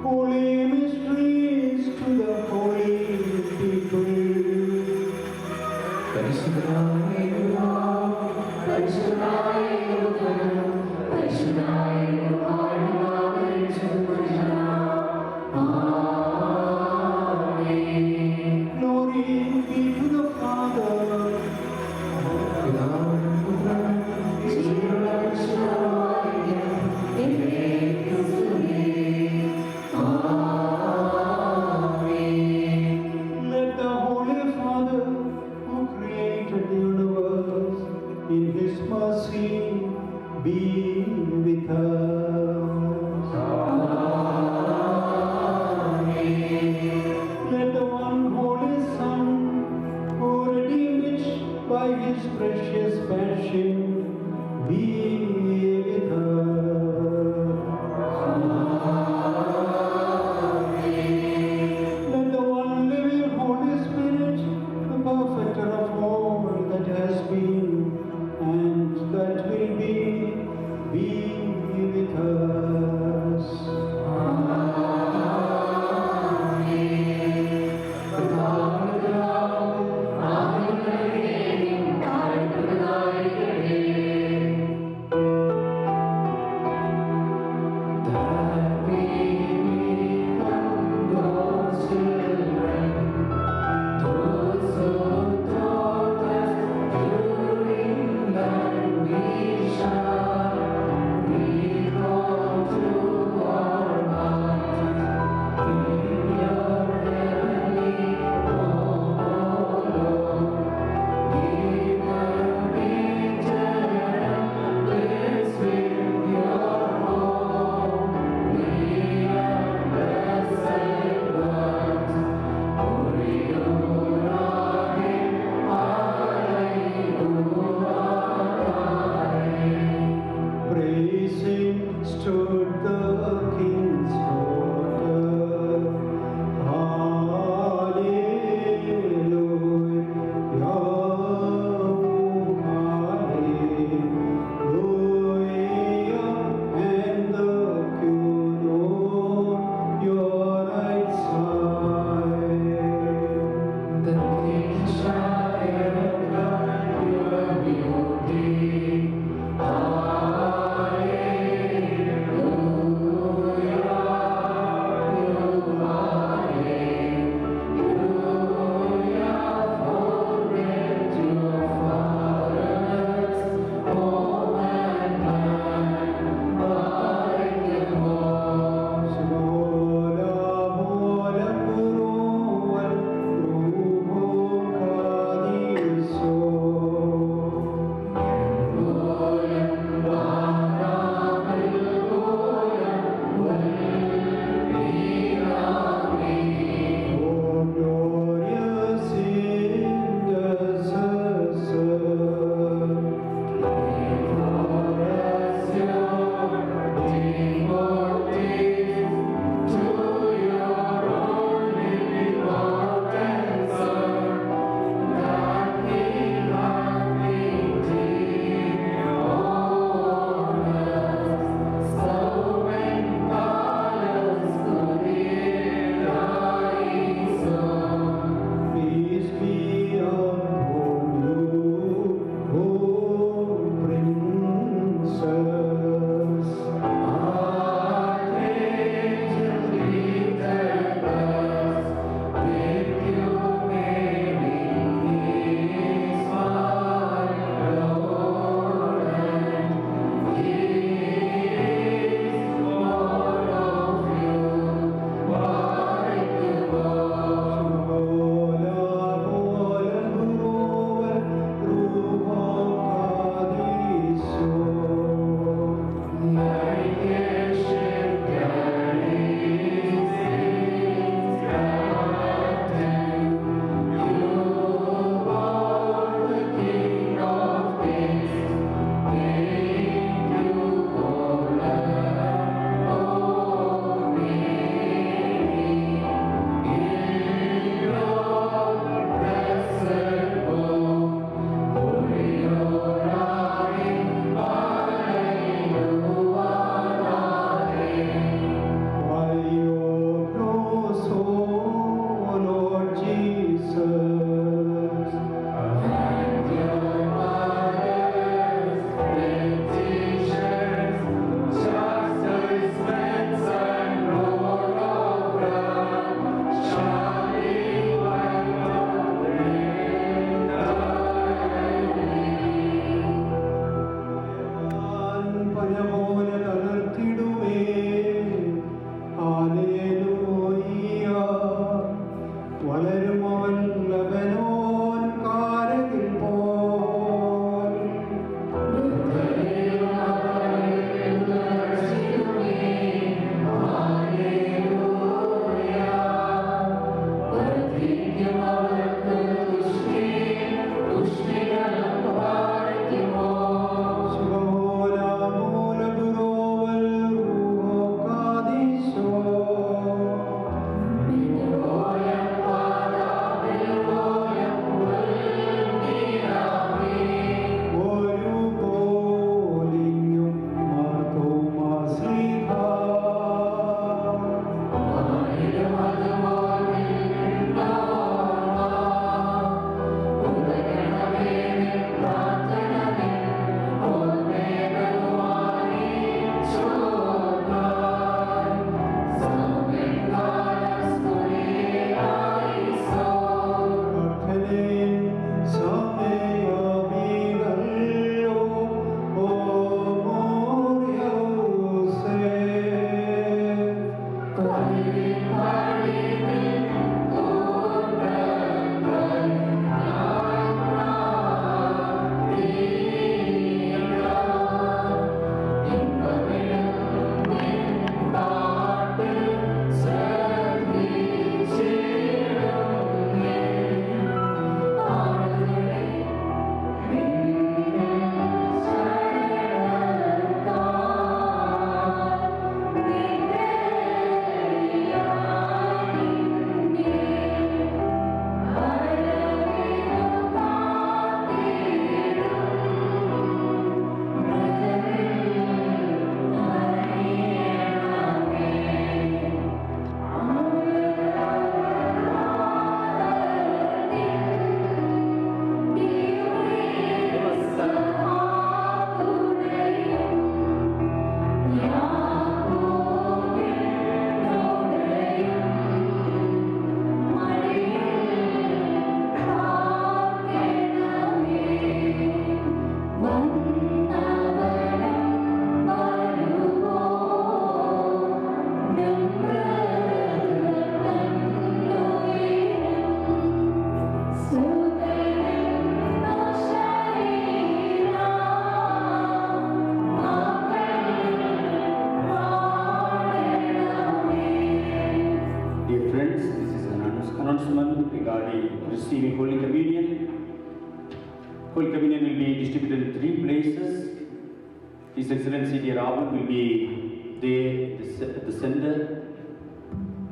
Holy mysteries to the holy people. Glory be to the Father. Let the Holy Father, who created the universe, in His mercy be with us. Let the one Holy Son, who redeemed it by His precious passion, be with us. Let the one living Holy Spirit, the perfecter of all that has been and that will be with us. Holy Communion will be distributed in 3 places. His Excellency dear Abel will be there at the center.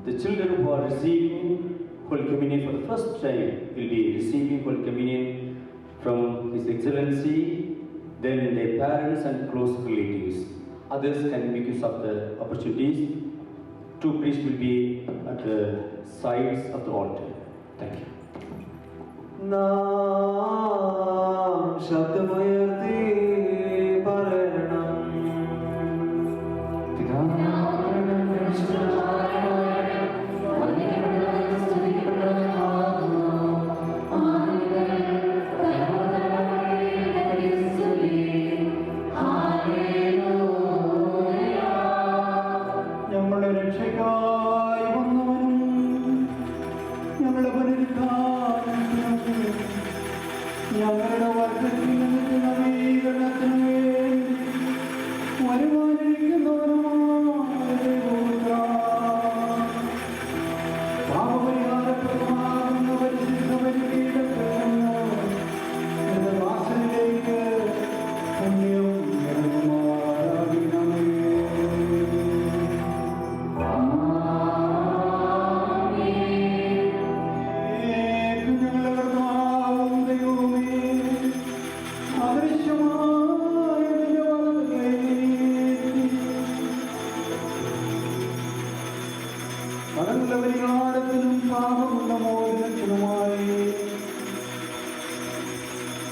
The children who are receiving Holy Communion for the first time will be receiving Holy Communion from His Excellency, then their parents and close relatives. Others can make use of the opportunities. 2 priests will be at the sides of the altar. Thank you. നാം ശബ്ദമുയർത്തി പറയണം. ഞങ്ങളുടെ രക്ഷയ്ക്കായി വന്നവനും ഞങ്ങളുടെ പുനരുദ്ധാരണത്തിനും ഞങ്ങളുടെ വർദ്ധത്തിനും നവീകരണത്തിനും വേണ്ടി വരുവാനിരിക്കുന്നവരുമായ ദൈവപുത്രാ, പാപപരിഹാരപ്രദമാകുന്ന പരിശുദ്ധ ബലിപീഠത്തിൽ നിന്ന് നിന്റെ വാസലിലേക്ക് പുണ്യം ഇറങ്ങുമാറാകണമേ. ഞങ്ങളുടെ കർത്താവും ദൈവമേ, അദൃശ്യമായ നിന്റെ വലതുകൈ കടങ്ങളുടെ പരിഹാരത്തിനും പാപമുള്ള മോചനത്തിനുമായി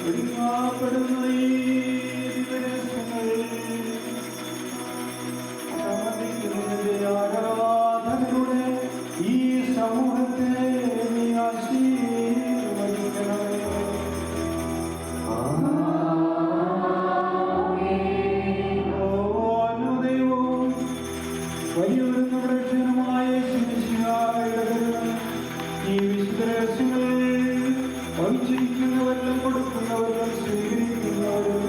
ഒരുക്കപ്പെടുന്ന ഈ ദിവസങ്ങളിൽ സമർപ്പിക്കുന്നതിന്റെ ആരാധനയുടെ ഈ സമൂഹത്തെ നീ ആശീർവദിക്കണമേ. ദൈവവും വലിയൊരു പ്രേക്ഷകനുമായ ഈ വിശുദ്ധരഹസ്യങ്ങളിൽ വഹിച്ചിരിക്കുന്നവരെല്ലാം കൊടുക്കുന്നവരും സ്വീകരിക്കുന്നവരും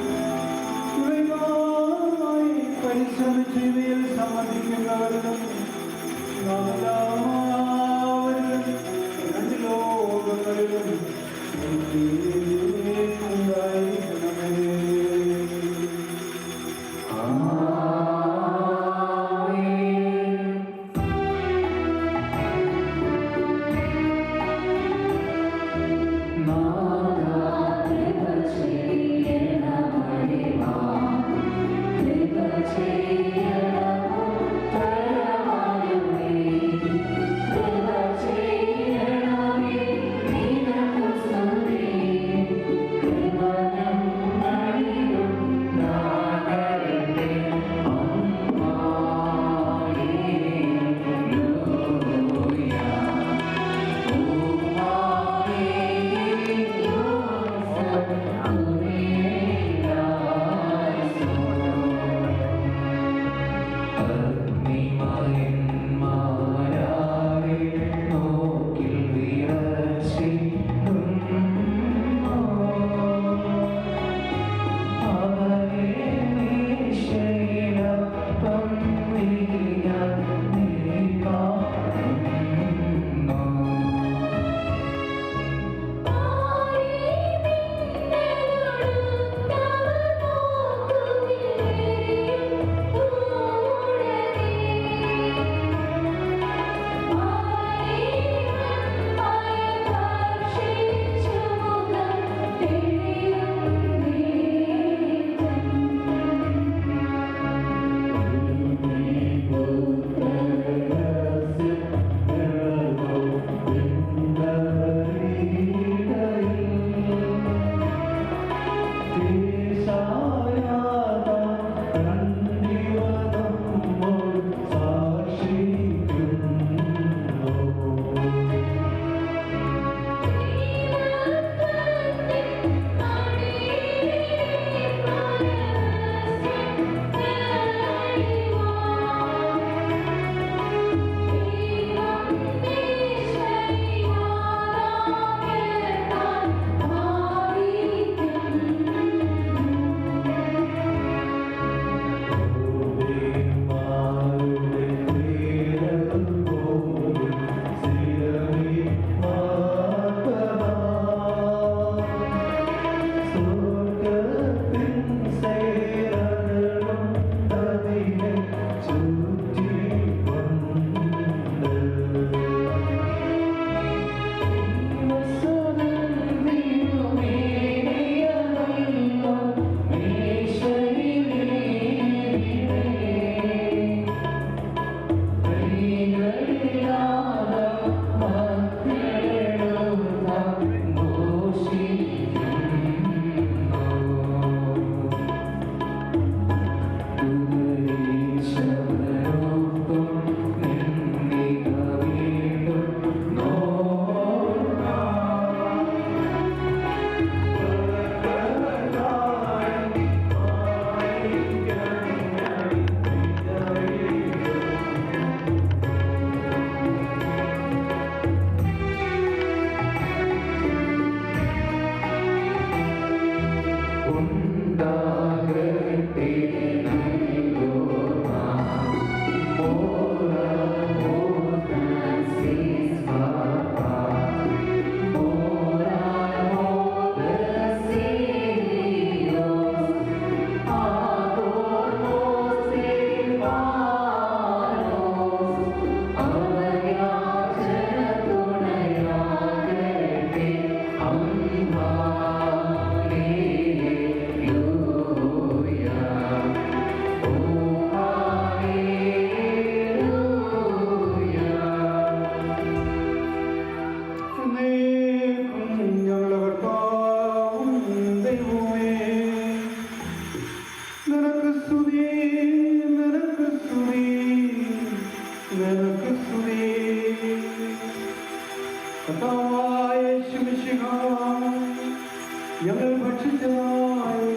ഭക്ഷിച്ചതായി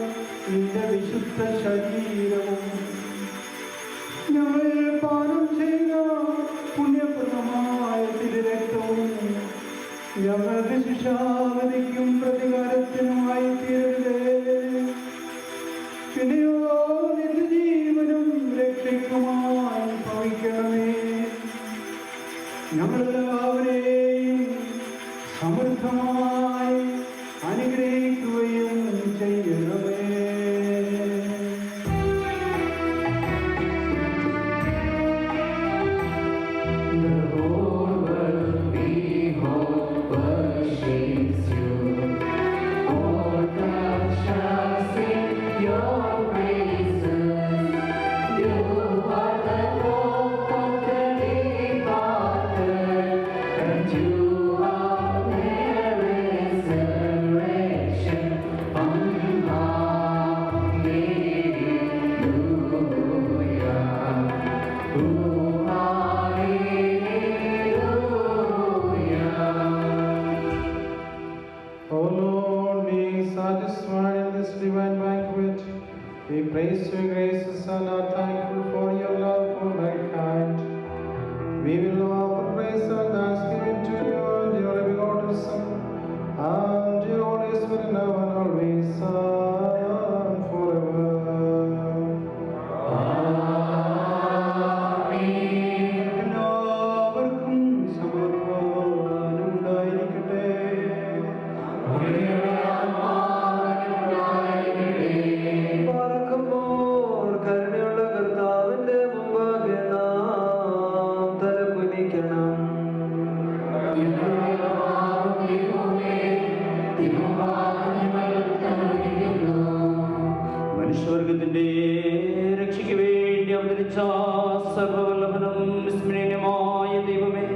നിന്റെ വിശുദ്ധ ശരീരവും ഞങ്ങൾ പാനം ചെയ്ത പുണ്യപ്രദമായ തിരുരക്തവും ഞങ്ങളുടെ ശിക്ഷാവധിക്കും പ്രതികാരത്തിനുമായി തീരരുതേ. പിന്നെയോ നിന്റെ ജീവനും രക്ഷയ്ക്കുമായി ഭവിക്കണമേ. ഞങ്ങളെല്ലാവരെയും സമൃദ്ധമായി അനുഗ്രഹിക്കുകയും ചെയ്യണമേ. O Lord, being satisfied in this divine banquet, we praise your graces and are thankful for your love for mankind. We will offer praise and thanksgiving to you and your begotten Son, and your Holy Spirit now and always and forever. എല്ലാവർക്കും സമാധാനമുണ്ടായിരിക്കട്ടെ. പാർക്കുമ്പോൾ കരുണയുള്ള കർത്താവിന്റെ മുമ്പാകെ നാം തലകുനിക്കണം. മനുഷ്യവർഗത്തിന്റെ രക്ഷയ്ക്ക് വേണ്ടി അവതരിച്ച സർവവല്ലഭനും വിസ്മരണീയമായ ദൈവമേ,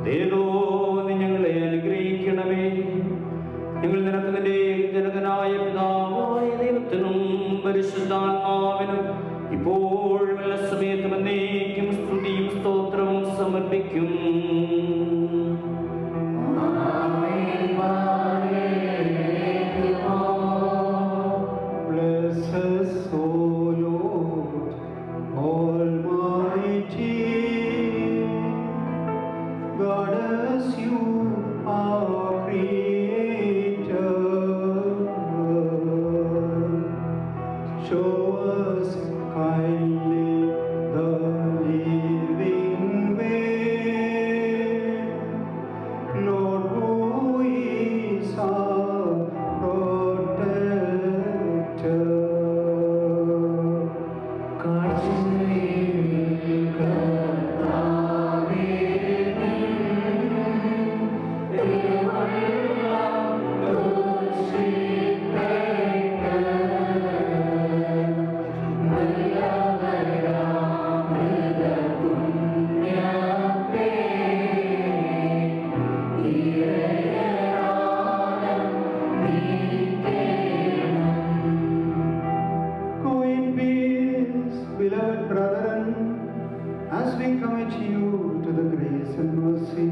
ദേവോ നീ ഞങ്ങളെ അനുഗ്രഹിക്കണമേ. ഞങ്ങൾ നിനക്ക് നിന്റെ ജനകനായ പിതാവായ ദൈവത്തിനും പരിശുദ്ധാത്മാവിനും ഇപ്പോഴും എല്ലാ സമയത്തും എന്നേക്കും സ്തുതിയും സ്തോത്രവും സമർപ്പിക്കും. Bless us, O Lord Almighty, God as you are Creator. Show us kindly the living way, Lord, who is our protector. Go in peace, beloved brethren, as we commit you to the grace and mercy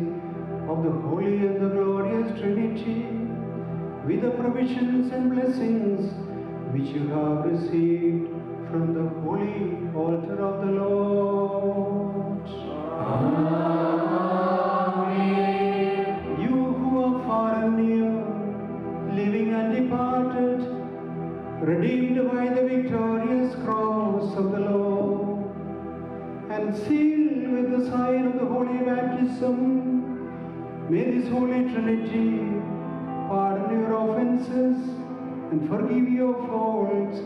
of the Holy and the glorious Trinity, with the provisions and blessings which you have received from the holy altar of the Lord. You who are far and near, living and departed, redeemed by the victorious cross of the Lord, and sealed with the sign of the holy baptism, may this Holy Trinity pardon your offenses and forgive your faults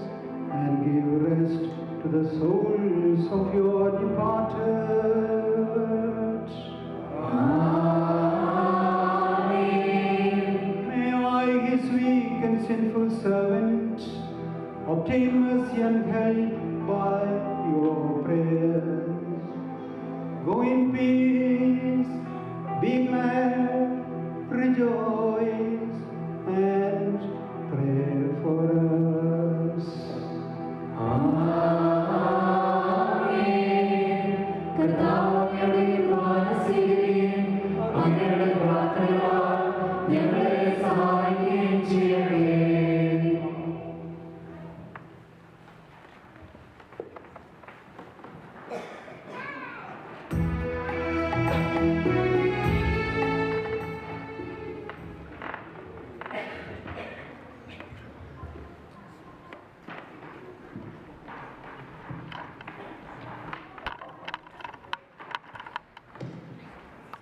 and give rest to the souls of your departed. May I, his weak and sinful servant, obtain mercy and help by your prayers. Go in peace, be glad, rejoice, and